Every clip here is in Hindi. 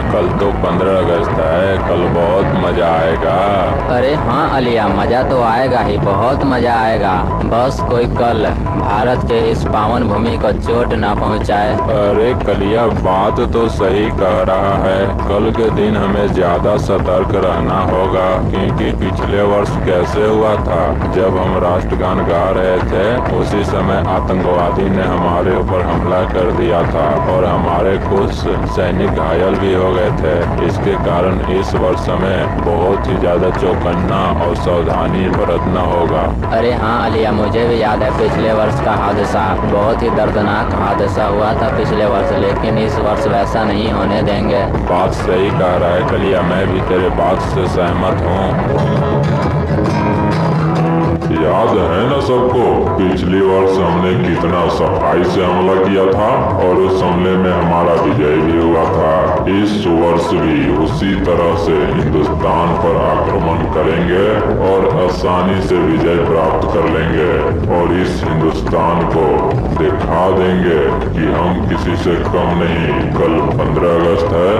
कल तो 15 अगस्त है, कल बहुत मजा आएगा। अरे हाँ अलिया, मजा तो आएगा ही, बहुत मजा आएगा। बस कोई कल भारत के इस पावन भूमि को चोट ना पहुंचाए। अरे कलिया, बात तो सही कह रहा है। कल के दिन हमें ज्यादा सतर्क रहना होगा, क्योंकि पिछले वर्ष कैसे हुआ था, जब हम राष्ट्रगान गा रहे थे उसी समय आतंकवादी ने हमारे ऊपर हमला कर दिया था और हमारे कुछ सैनिक घायल भी हो गए थे। इसके कारण इस वर्ष हमें बहुत ही ज्यादा चौकन्ना और सावधानी बरतना होगा। अरे हाँ अलिया, मुझे भी याद है पिछले वर्ष का हादसा। बहुत ही दर्दनाक हादसा हुआ था पिछले वर्ष, लेकिन इस वर्ष वैसा नहीं होने देंगे। बात सही कह रहा है कलिया, मैं भी तेरे बात से सहमत हूँ। याद है ना सबको, पिछली वर्ष हमने कितना सफाई से हमला किया था और उस हमले में हमारा विजय भी हुआ था। इस वर्ष भी उसी तरह से हिंदुस्तान पर आक्रमण करेंगे और आसानी से विजय प्राप्त कर लेंगे और इस हिंदुस्तान को दिखा देंगे कि हम किसी से कम नहीं। कल 15 अगस्त है,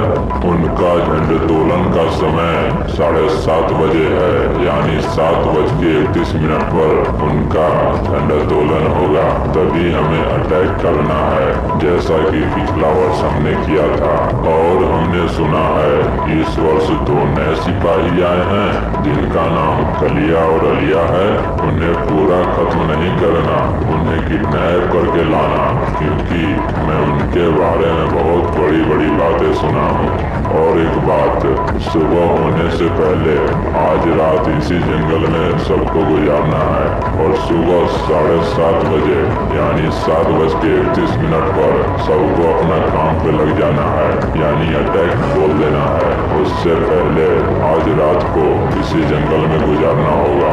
उनका झंडोत्तोलन का समय 7:30 बजे है, यानी 7:31 पर उनका झंडोत्तोलन होगा। तभी हमें अटैक करना है, जैसा कि पिछला वर्ष हमने किया था। और हमने सुना है इस वर्ष 2 नए सिपाही आए हैं जिनका नाम कलिया और अलिया है। उन्हें पूरा खत्म नहीं करना, उन्हें किडनैप करके लाना, क्योंकि मैं उनके बारे में बहुत बड़ी बड़ी बातें सुना हूँ। और एक बात, सुबह होने से पहले आज रात इसी जंगल में सबको गुजारना है और सुबह 7:30 बजे यानी 7:31 पर सबको अपना काम पे लग जाना है, यानी अटैक बोल देना है। उससे पहले आज रात को इसी जंगल में गुजारना होगा।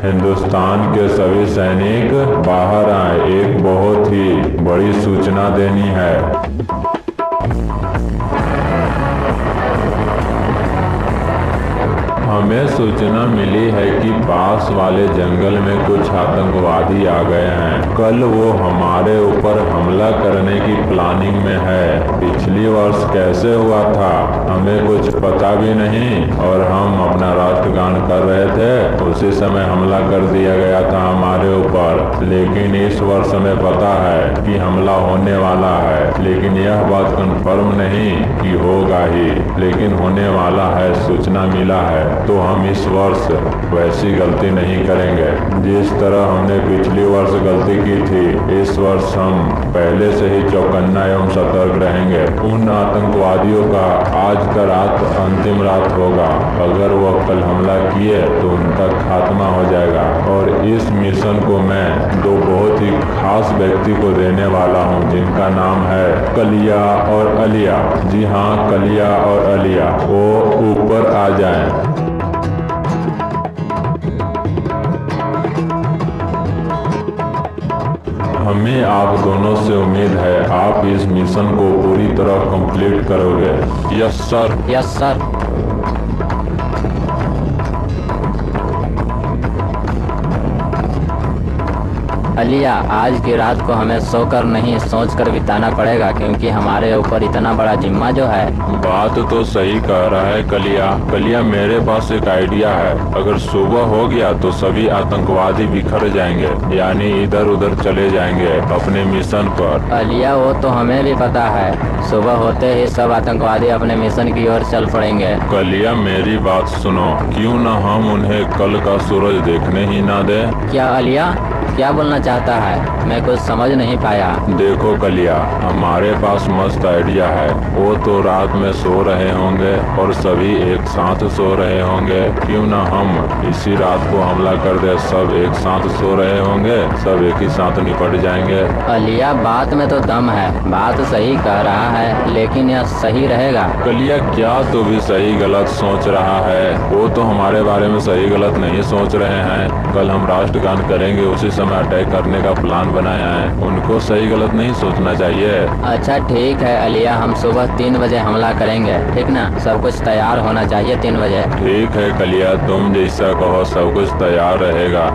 हिंदुस्तान के सभी सैनिक बाहर आए, एक बहुत ही बड़ी सूचना देनी है। हमें सूचना मिली है कि पास वाले जंगल में कुछ आतंकवादी आ गए हैं। कल वो हमारे ऊपर हमला करने की प्लानिंग में है। पिछली वर्ष कैसे हुआ था हमें कुछ पता भी नहीं और हम अपना राष्ट्रगान कर रहे थे, उसी समय हमला कर दिया गया था हमारे ऊपर। लेकिन इस वर्ष हमें पता है कि हमला होने वाला है, लेकिन यह बात कंफर्म नहीं कि होगा ही, लेकिन होने वाला है, सूचना मिला है। तो हम इस वर्ष वैसी गलती नहीं करेंगे जिस तरह हमने पिछली वर्ष गलती की थी। इस वर्ष हम पहले से ही चौकन्ना एवं सतर्क रहेंगे। उन आतंकवादियों का आज का रात अंतिम रात होगा। अगर वो कल हमला किए तो उनका खात्मा हो जाएगा। और इस मिशन को मैं 2 बहुत ही खास व्यक्ति को देने वाला हूँ, जिनका नाम है कलिया और अलिया। जी हाँ, कलिया और अलिया, वो ऊपर आ जाएं। हमें आप दोनों से उम्मीद है आप इस मिशन को पूरी तरह कंप्लीट करोगे। Yes sir. Yes sir. Alia, आज की रात को हमें सोकर नहीं सोच कर बिताना पड़ेगा, क्योंकि हमारे ऊपर इतना बड़ा जिम्मा जो है। बात तो सही कह रहा है कलिया। कलिया, मेरे पास एक आइडिया है। अगर सुबह हो गया तो सभी आतंकवादी बिखर जाएंगे, यानी इधर उधर चले जाएंगे अपने मिशन पर। अलिया, वो तो हमें भी पता है, सुबह होते ही सब आतंकवादी अपने मिशन की ओर चल पड़ेंगे। कलिया, मेरी बात सुनो, क्यों न हम उन्हें कल का सूरज देखने ही ना दे। क्या अलिया, क्या बोलना चाहता है? मैं कुछ समझ नहीं पाया। देखो कलिया, हमारे पास मस्त आइडिया है। वो तो रात में सो रहे होंगे और सभी एक साथ सो रहे होंगे। क्यों ना हम इसी रात को हमला कर दे। सब एक साथ सो रहे होंगे, सब एक ही साथ निपट जाएंगे। अलिया, बात में तो दम है, बात सही कह रहा है, लेकिन यह सही रहेगा? कलिया, क्या तू भी सही गलत सोच रहा है? वो तो हमारे बारे में सही गलत नहीं सोच रहे हैं। कल हम राष्ट्रगान करेंगे, उसी समय अटैक करने का प्लान बनाया है। उनको सही गलत नहीं सोचना चाहिए। अच्छा ठीक है अलिया, हम सुबह 3 बजे हमला करेंगे, ठीक ना? सब कुछ तैयार होना चाहिए 3 बजे। ठीक है कलिया, तुम जैसा कहो सब कुछ तैयार रहेगा।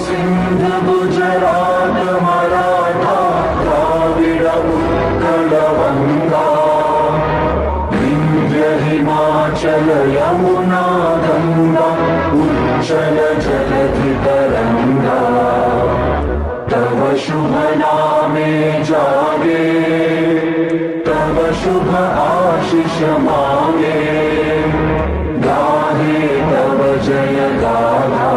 सिंध गुजरात मराठा द्राविड उत्कल बंगा विंध्य हिमाचल यमुना गंगा उच्चल जलधि तरंगा तव शुभ नामे जागे तव शुभ आशीष मांगे गाहे तव जय गाथा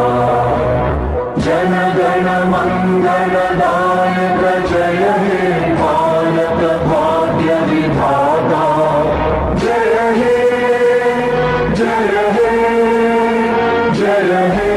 जन गण मंगल दायक जय हे पालक भाग्य विधाता जय हे जय हे जय हे